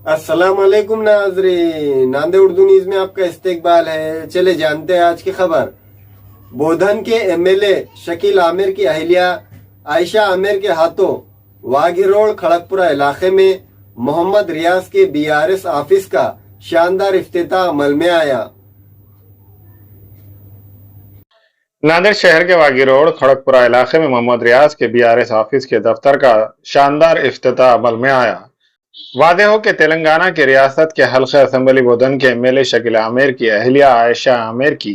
अस्सलाम वालेकुम नाज़रीन, नांदे उर्दू न्यूज में आपका इस्तकबाल है। चले जानते हैं आज की खबर। बोधन के एमएलए शकील आमिर की अहलिया आयशा आमिर के हाथों वाघी रोड खड़गपुरा इलाके में मोहम्मद रियाज के बीआरएस ऑफिस का शानदार इफ्तिताह अमल में आया। नांदेड़ शहर के वागी रोड खड़गपुरा इलाके में मोहम्मद रियाज के बीआरएस ऑफिस के दफ्तर का शानदार इफ्तिताह अमल में आया। वादे हो कि तेलंगाना की रियासत के हल्का असेंबली बोधन के एमएलए शकील आमिर की अहलिया आयशा आमिर की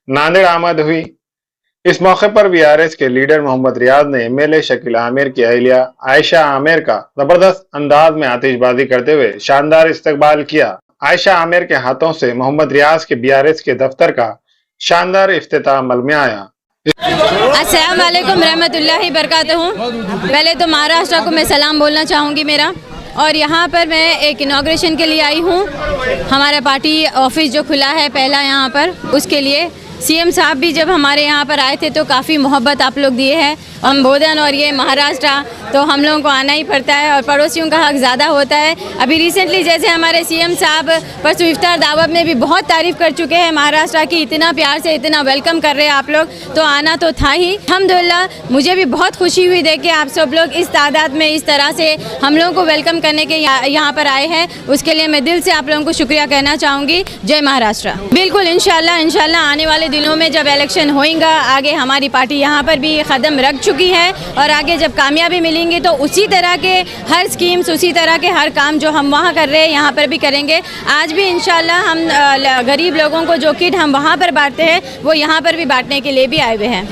नांदेड़ आमद हुई। इस मौके पर बीआरएस के लीडर मोहम्मद रियाज ने एमएलए शकील आमिर की अहलिया आयशा आमिर का जबरदस्त अंदाज में आतिशबाजी करते हुए शानदार इस्तकबाल किया। आयशा आमिर के हाथों से मोहम्मद रियाज के बीआरएस के दफ्तर का शानदार इफ्तिताह अमल में आया। अस्सलाम वालेकुम रहमतुल्लाहि बरकातहू। पहले तो महाराष्ट्र को मैं सलाम बोलना चाहूँगी मेरा, और यहाँ पर मैं एक इनॉग्रेशन के लिए आई हूँ। हमारा पार्टी ऑफिस जो खुला है पहला यहाँ पर, उसके लिए सीएम साहब भी जब हमारे यहाँ पर आए थे तो काफ़ी मोहब्बत आप लोग दिए हैं। हम बोधन और ये महाराष्ट्र तो हम लोगों को आना ही पड़ता है और पड़ोसियों का हक ज़्यादा होता है। अभी रिसेंटली जैसे हमारे सीएम साहब परसों इफ्तार दावत में भी बहुत तारीफ़ कर चुके हैं महाराष्ट्र की, इतना प्यार से इतना वेलकम कर रहे हैं आप लोग, तो आना तो था ही। अल्हम्दुलिल्लाह मुझे भी बहुत खुशी हुई देख के आप सब लोग इस तादाद में इस तरह से हम लोगों को वेलकम करने के यहाँ पर आए हैं। उसके लिए मैं दिल से आप लोगों को शुक्रिया कहना चाहूँगी। जय महाराष्ट्र। बिल्कुल इंशाल्लाह आने वाले दिनों में जब इलेक्शन होएगा, आगे हमारी पार्टी यहाँ पर भी कदम रख चुकी है और आगे जब कामयाबी मिलेंगी तो उसी तरह के हर स्कीम्स, उसी तरह के हर काम जो हम वहाँ कर रहे हैं यहाँ पर भी करेंगे। आज भी इंशाल्लाह हम गरीब लोगों को जो किट हम वहाँ पर बांटते हैं वो यहाँ पर भी बांटने के लिए भी आए हुए हैं।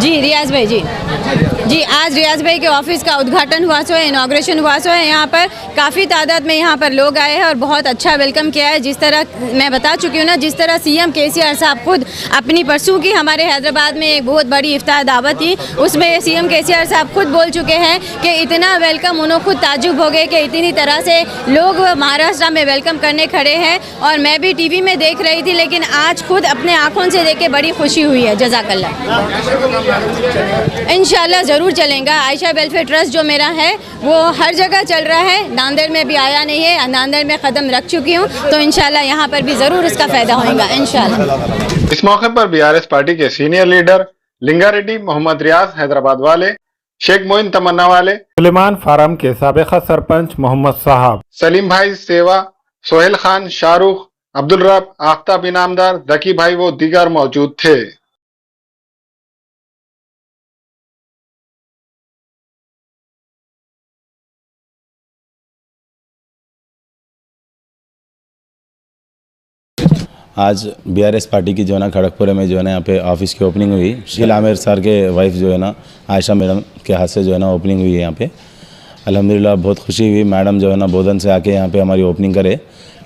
जी रियाज भाई, जी आज रियाज भाई के ऑफिस का उद्घाटन हुआ सो है, इनॉग्रेशन हुआ सो है। यहाँ पर काफ़ी तादाद में यहाँ पर लोग आए हैं और बहुत अच्छा वेलकम किया है। जिस तरह मैं बता चुकी हूँ ना, जिस तरह सीएम केसीआर साहब खुद अपनी परसों की हमारे हैदराबाद में एक बहुत बड़ी इफ्तार दावत थी, उसमें सीएम केसीआर साहब खुद बोल चुके हैं कि इतना वेलकम उन्होंने खुद ताजुब हो गए कि इतनी तरह से लोग महाराष्ट्र में वेलकम करने खड़े हैं। और मैं भी टीवी में देख रही थी, लेकिन आज खुद अपने आँखों से देख के बड़ी खुशी हुई है। जज़ाकल्लाह। इंशाल्लाह ज़रूर चलेगा। आयशा वेलफेयर ट्रस्ट जो मेरा है वो हर जगह चल रहा है। नांदेड़ में भी आया नहीं है, नांदेड़ में कदम रख चुकी हूँ, तो इंशाल्लाह यहाँ पर भी ज़रूर इसका फ़ायदा होगा इंशाल्लाह। इस मौके पर बीआरएस पार्टी के सीनियर लीडर लिंगारेड्डी, मोहम्मद रियाज हैदराबाद वाले, शेख मोइन तमन्ना वाले, सुलेमान फारम के साबिका सरपंच मोहम्मद साहब, सलीम भाई सेवा, सोहेल खान, शाहरुख, अब्दुल रब, आफ्ताब इनामदार, जकी भाई वो दीगर मौजूद थे। आज बीआरएस पार्टी की जो है ना खड़गपुर में जो है ना यहाँ पे ऑफिस की ओपनिंग हुई। शकील आमिर सर के वाइफ जो है ना आयशा मैडम के हाथ से जो है ना ओपनिंग हुई है यहाँ पे। अल्हम्दुलिल्लाह बहुत खुशी हुई, मैडम जो है ना बोधन से आके यहाँ पे हमारी ओपनिंग करे।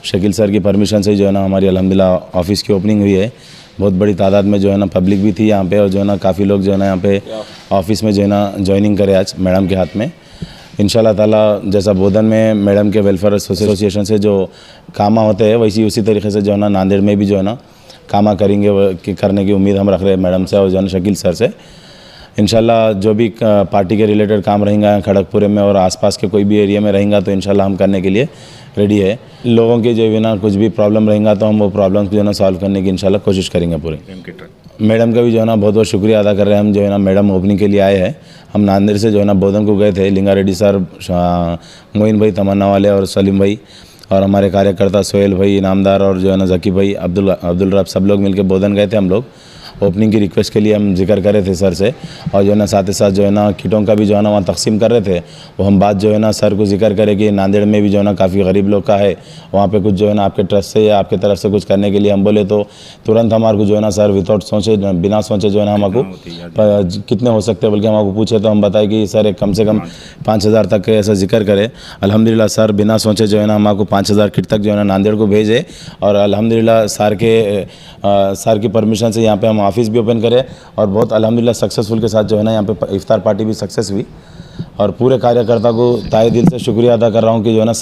शकील सर की परमिशन से जो है ना हमारी अल्हम्दुलिल्लाह ऑफिस की ओपनिंग हुई है। बहुत बड़ी तादाद में जो है ना पब्लिक भी थी यहाँ पे, और जो है ना काफ़ी लोग जो है ना यहाँ पे ऑफिस में जो है ना ज्वाइनिंग करे आज मैडम के हाथ में। इंशाल्लाह ताला जैसा बोधन में मैडम के वेलफेयर एसोसिएशन से जो कामा होते हैं, वैसी उसी तरीके से जो है ना नांदेड़ में भी जो है ना कामा करेंगे, करने की उम्मीद हम रख रहे हैं मैडम से और जो है ना शकील सर से। इंशाल्लाह जो भी पार्टी के रिलेटेड काम रहेगा खड़गपुर में और आसपास के कोई भी एरिया में रहेगा तो इंशाल्लाह हम करने के लिए रेडी है। लोगों के जो है ना कुछ भी प्रॉब्लम रहेगा तो हम वो प्रॉब्लम जो है ना सॉल्व करने की इंशाल्लाह कोशिश करेंगे पूरे। मैडम का भी जो है ना बहुत बहुत शुक्रिया अदा कर रहे हैं हम, जो है ना मैडम ओपनिंग के लिए आए हैं। हम नांदेड़ से जो है ना बोधन को गए थे, लिंगारेड्डी सर, मोइन भाई तमन्ना वाले और सलीम भाई और हमारे कार्यकर्ता सोहेल भाई इनामदार और जो है ना जकी भाई, अब्दुल रब, सब लोग मिलकर बोधन गए थे। हम लोग ओपनिंग की रिक्वेस्ट के लिए हम जिक्र कर रहे थे सर से, और जो है ना साथ ही साथ जो है ना किटों का भी जो है ना वहाँ तकसीम कर रहे थे। वो हम बात जो है ना सर को जिक्र करें कि नांदेड़ में भी जो है ना काफ़ी गरीब लोग का है, वहाँ पे कुछ जो है ना आपके ट्रस्ट से या आपके तरफ से कुछ करने के लिए हम बोले तो तुरंत हमारे को जो है ना सर विदाउट सोचे, बिना सोचे जो है ना हमको कितने हो सकते हैं बल्कि हमको पूछे तो हम बताए कि सर एक कम से कम 5,000 तक ऐसा जिक्र करे। अल्हम्दुलिल्लाह सर बिना सोचे जो है ना हमको 5,000 किट तक जो है ना नांदेड़ को भेजे, और अल्हम्दुलिल्लाह सर की परमिशन से यहाँ पे हम ऑफिस भी ओपन करे और बहुत अल्हम्दुलिल्लाह सक्सेसफुल के साथ जो है ना यहाँ पे इफ्तार पार्टी भी सक्सेस हुई। और पूरे कार्यकर्ता को ताए दिल से शुक्रिया अदा कर रहा हूँ कि जो है ना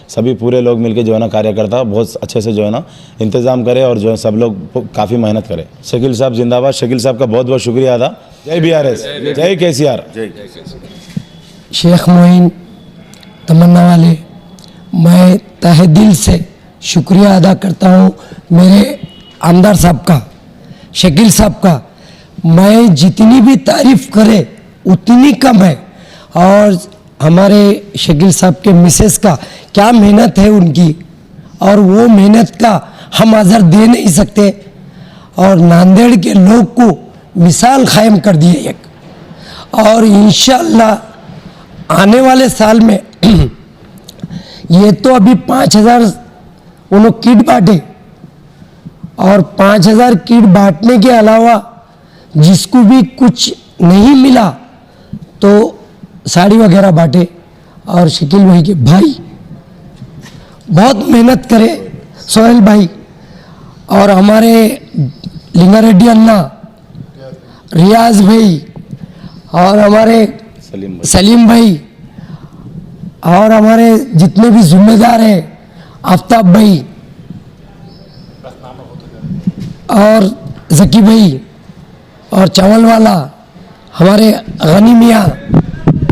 सभी पूरे लोग मिलके जो है ना कार्यकर्ता बहुत अच्छे से जो है ना इंतज़ाम करे और जो है सब लोग काफ़ी मेहनत करे। शकील साहब जिंदाबाद। शकील साहब का बहुत बहुत शुक्रिया अदा। जय बीआरएस, जय केसीआर। शेख मोइन तमन्ना वाले, मैं तहे दिल से शुक्रिया अदा करता हूँ मेरे आमदार साहब का, शकील साहब का। मैं जितनी भी तारीफ़ करे उतनी कम है। और हमारे शकील साहब के मिसेस का क्या मेहनत है उनकी, और वो मेहनत का हम आज़र दे नहीं सकते। और नांदेड़ के लोग को मिसाल कायम कर दी है एक। और इंशाअल्लाह आने वाले साल में ये तो अभी 5000 उन्होंने किट बांटे, और 5000 किट बांटने के अलावा जिसको भी कुछ नहीं मिला तो साड़ी वगैरह बांटे। और शकील भाई के भाई बहुत मेहनत करे, सोहेल भाई, और हमारे लिंगारेड्डी अन्ना, रियाज भाई, और हमारे सलीम भाई, और हमारे जितने भी जिम्मेदार हैं, आफ्ताब भाई और जकी भाई और चावल वाला, हमारे गनी मियाँ,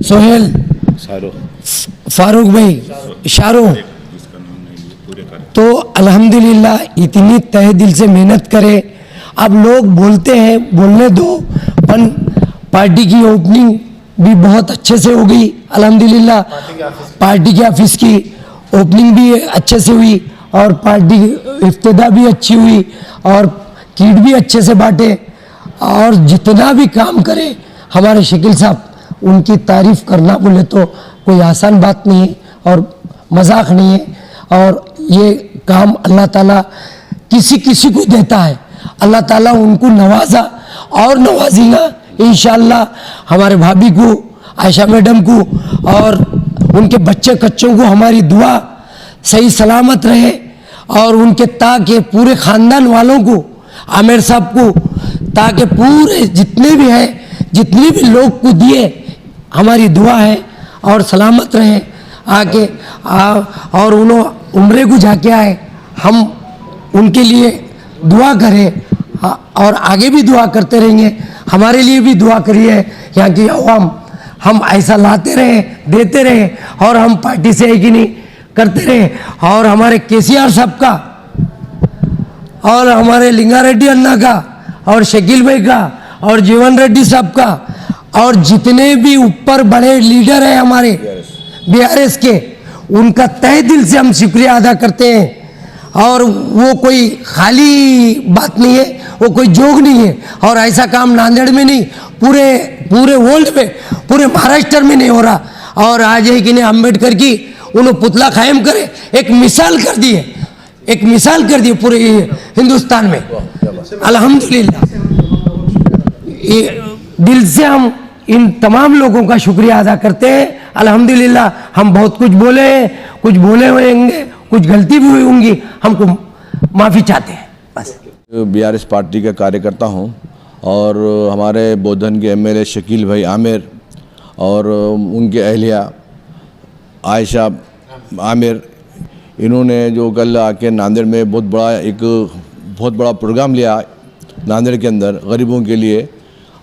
सोहेल, फारूक भाई, शाहरुख। तो अल्हम्दुलिल्लाह इतनी तहे दिल से मेहनत करे। अब लोग बोलते हैं, बोलने दो, पर पार्टी की ओपनिंग भी बहुत अच्छे से हो गई अल्हम्दुलिल्लाह। पार्टी के ऑफिस की ओपनिंग भी अच्छे से हुई, और पार्टी की इफ्तिदा भी अच्छी हुई, और किट भी अच्छे से बांटे। और जितना भी काम करे हमारे शकील साहब, उनकी तारीफ़ करना बोले तो कोई आसान बात नहीं है और मजाक नहीं है। और ये काम अल्लाह ताला किसी किसी को देता है, अल्लाह ताला उनको नवाजा और नवाजेगा इंशाअल्लाह। हमारे भाभी को, आयशा मैडम को, और उनके बच्चे कच्चों को हमारी दुआ सही सलामत रहे, और उनके ताकि पूरे ख़ानदान वालों को, आमिर साहब को, ताकि पूरे जितने भी हैं, जितने भी लोग को दिए, हमारी दुआ है और सलामत रहे आके। और उन्होंने उम्रे को जाके आए, हम उनके लिए दुआ करें और आगे भी दुआ करते रहेंगे। हमारे लिए भी दुआ करिए, यहाँ की अवाम, हम ऐसा लाते रहे, देते रहे, और हम पार्टी से एक ही नहीं करते रहे। और हमारे केसीआर साहब का, और हमारे लिंगारेड्डी अन्ना का, और शकील भाई का, और जीवन रेड्डी साहब का, और जितने भी ऊपर बड़े लीडर हैं हमारे बीआरएस के, उनका तहे दिल से हम शुक्रिया अदा करते हैं। और वो कोई खाली बात नहीं है, वो कोई जोक नहीं है। और ऐसा काम नांदेड़ में नहीं, पूरे वर्ल्ड में, पूरे महाराष्ट्र में नहीं हो रहा। और आज है कि नहीं, अम्बेडकर की उन्होंने पुतला कायम करे, एक मिसाल कर दी है, एक मिसाल कर दी पूरे हिंदुस्तान में अल्हम्दुलिल्लाह। दिल से हम इन तमाम लोगों का शुक्रिया अदा करते हैं अल्हम्दुलिल्लाह। हम बहुत कुछ बोले हैं, कुछ बोले होंगे, कुछ गलती भी हुई होंगी, हमको माफ़ी चाहते हैं बस। बीआरएस पार्टी का कार्यकर्ता हूं, और हमारे बोधन के एमएलए शकील भाई आमिर और उनके अहलिया आयशा आमिर, इन्होंने जो कल आके नांदेड़ में बहुत बड़ा प्रोग्राम लिया नांदेड़ के अंदर गरीबों के लिए।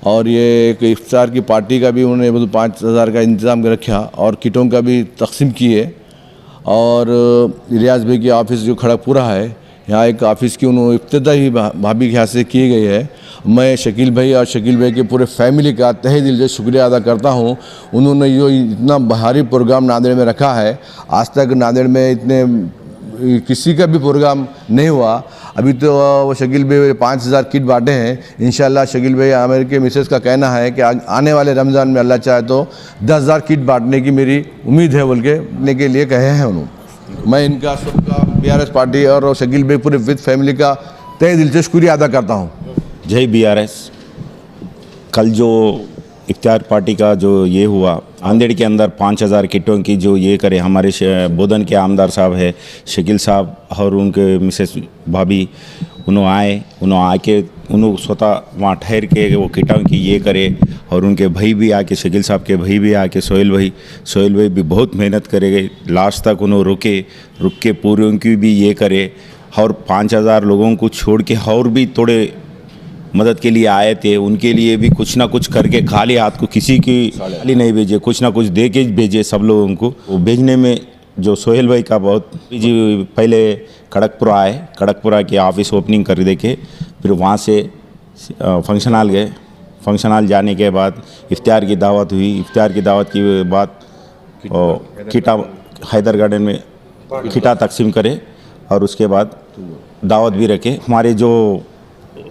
और ये एक इफ्तार की पार्टी का भी उन्होंने 5000 का इंतज़ाम रखा, और किटों का भी तकसीम किए। और रियाज भाई की ऑफ़िस जो खड़गपुरा है, यहाँ एक ऑफ़िस की उन्होंने इफ्तिदा ही भाभी के हाथ से की गई है। मैं शकील भाई और शकील भाई के पूरे फैमिली का तहे दिल से शुक्रिया अदा करता हूँ। उन्होंने जो इतना भारी प्रोग्राम नांदेड़ में रखा है, आज तक नांदेड़ में इतने किसी का भी प्रोग्राम नहीं हुआ। अभी तो वो शकील भाई 5000 किट बांटे हैं। इंशाल्लाह शकील भाई आमिर के मिसेस का कहना है कि आने वाले रमज़ान में अल्लाह चाहे तो 10,000 किट बांटने की मेरी उम्मीद है, बोल के लिए कहे हैं उन्होंने। मैं इनका सबका बीआरएस पार्टी और शकील भाई पूरे विद फैमिली का तहे दिल से शुक्रिया अदा करता हूँ। जय बीआरएस। कल जो इफ्तार पार्टी का जो ये हुआ नांदेड़ के अंदर 5000 किटों की जो ये करे, हमारे बोधन के आमदार साहब है शकील साहब और उनके मिसेस भाभी, उन्होंने आके उन्होंने स्वतः वहाँ ठहर के वो किटों की ये करे। और उनके भाई भी आके, शकील साहब के भाई भी आके, सोहेल भाई भी बहुत मेहनत करेंगे, लास्ट तक उन्होंने रुक के पूरे उनकी भी ये करे। और 5000 लोगों को छोड़ के और भी थोड़े मदद के लिए आए थे, उनके लिए भी कुछ ना कुछ करके खाली हाथ को किसी की खाली नहीं भेजे, कुछ ना कुछ दे के भेजे सब लोगों को। वो भेजने में जो सोहेल भाई का बहुत जी पहले खड़गपुरा आए, खड़गपुरा की ऑफिस ओपनिंग कर देके फिर वहाँ से फंक्शन हॉल गए। फंक्शन हॉल जाने के बाद इफ्तार की दावत हुई। इफ्तार की दावत के बाद किटा हैदर गार्डन में किटा तकसीम करे और उसके बाद दावत भी रखे। हमारे जो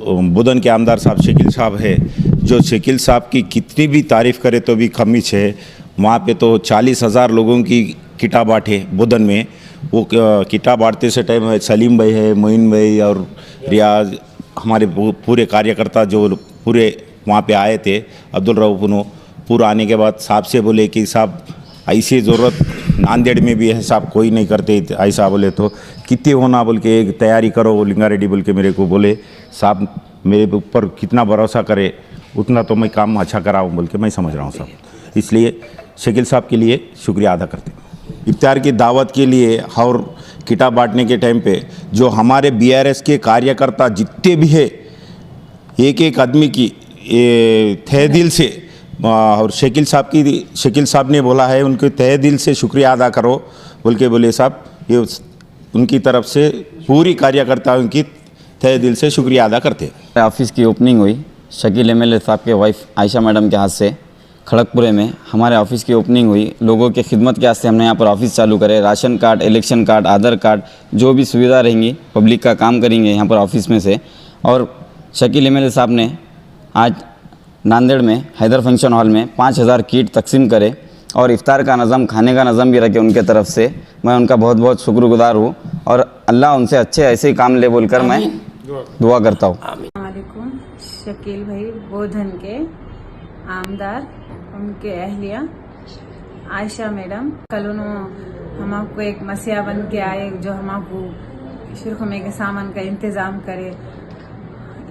बुधन के आमदार साहब शकील साहब है, जो शकील साहब की कितनी भी तारीफ़ करे तो भी कमिश है। वहाँ पे तो 40,000 लोगों की किटा बांटे बुधन में। वो किटा बांटते से टाइम सलीम भाई है, मोइन भाई और रियाज, हमारे पूरे कार्यकर्ता जो पूरे वहाँ पे आए थे, अब्दुल रऊफ़ पूरा आने के बाद साहब से बोले कि साहब ऐसी ज़रूरत नांदेड़ में भी है साहब, कोई नहीं करते ऐसा। बोले तो कितने होना बोल के एक तैयारी करो लिंगा रेड्डी बोल के मेरे को बोले। साहब मेरे ऊपर कितना भरोसा करे उतना तो मैं काम अच्छा कराऊँ बोल के मैं समझ रहा हूँ साहब। इसलिए शकील साहब के लिए शुक्रिया अदा करते हैं। इफ्तार की दावत के लिए और किटा बांटने के टाइम पे जो हमारे BRS के कार्यकर्ता जितने भी है, एक एक आदमी की तहे दिल से, और शकील साहब ने बोला है उनके तहे दिल से शुक्रिया अदा करो बोल के बोले साहब। ये उनकी तरफ से पूरी कार्यकर्ताओं की तहे दिल से शुक्रिया अदा करते हैं। ऑफिस की ओपनिंग हुई शकील MLA साहब के वाइफ आयशा मैडम के हाथ से। खड़गपुरे में हमारे ऑफिस की ओपनिंग हुई। लोगों के खिदमत के वास्ते हमने यहाँ पर ऑफिस चालू करे। राशन कार्ड, इलेक्शन कार्ड, आधार कार्ड, जो भी सुविधा रहेंगी पब्लिक का काम करेंगे यहाँ पर ऑफिस में से। और शकील MLA साहब ने आज नांदेड़ में हैदर फंक्शन हॉल में 5,000 किट तकसीम करे और इफ्तार का नज़म, खाने का नज़म भी रखे उनके तरफ से। मैं उनका बहुत बहुत शुक्रगुजार हूँ और अल्लाह उनसे अच्छे ऐसे ही काम ले बोलकर मैं दुआ करता हूँ। अस्सलामुअलैकुम। शकील भाई बोधन के आमदार, उनके अहलिया आयशा मैडम, कल उन्होंने हमको एक मसीहा बन के आए जो हमको शुरू के सामान का इंतज़ाम करे।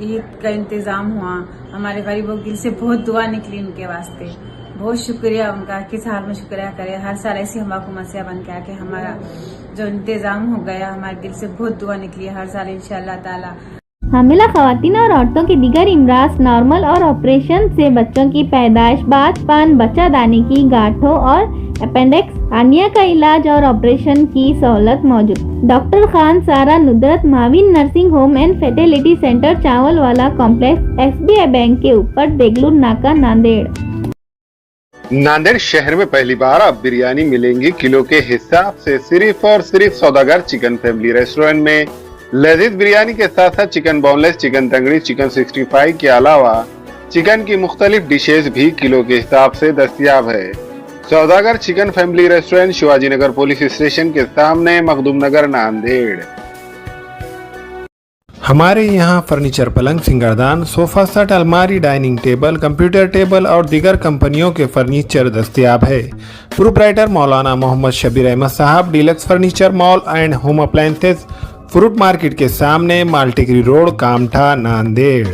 ईद का इंतज़ाम हुआ, हमारे गरीबों की से बहुत दुआ निकली उनके वास्ते। बहुत शुक्रिया उनका, किस हाल में शुक्रिया करे। हर साल ऐसे हमको मसीहा बन के आके हमारा जो इंतज़ाम हो गया, हमारे दिल से बहुत दुआ निकली है हर साल इंशाअल्लाह ताला। हामिला ख़वातीन और औरतों की दीगर इमराज, नॉर्मल और ऑपरेशन से बच्चों की पैदाइश, बातपान, बच्चादानी की गांठों और अपेंडिक्स, हार्निया का इलाज और ऑपरेशन की सहूलत मौजूद। Doctor Khan Sara Nudrat Mavin nursing home and fertility centre, चावल वाला कॉम्प्लेक्स, SBI बैंक के ऊपर, देगलूर नाका, नांदेड़। नांदेड़ शहर में पहली बार अब बिरयानी मिलेंगी किलो के हिसाब से। सिर्फ और सिर्फ सौदागर चिकन फैमिली रेस्टोरेंट में लजीज बिरयानी के साथ साथ चिकन बोनलेस, चिकन तंगड़ी, चिकन 65 के अलावा चिकन की मुख्तलिफ डिशेज भी किलो के हिसाब से दस्तयाब है। सौदागर chicken family restaurant, Shivaji Nagar police station के सामने, मखदूम नगर, नांदेड़। हमारे यहाँ फर्नीचर, पलंग, सिंगारदान, सोफा सेट, अलमारी, डाइनिंग टेबल, कंप्यूटर टेबल और दीगर कंपनियों के फर्नीचर दस्तयाब है। प्रोप्राइटर मौलाना मोहम्मद शबीर अहमद साहब, deluxe furniture mall and home appliances, fruit market के सामने, माल्टीगिरी रोड, कामठा, नांदेड़।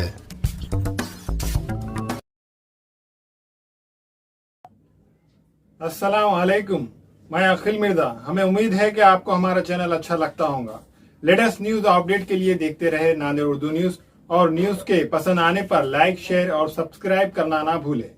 अस्सलाम वालेकुम, मैं अखिल मिर्जा। हमें उम्मीद है कि आपको हमारा चैनल अच्छा लगता होगा। लेटेस्ट न्यूज अपडेट के लिए देखते रहे नांदेड़ उर्दू न्यूज, और न्यूज के पसंद आने पर लाइक, शेयर और सब्सक्राइब करना ना भूलें।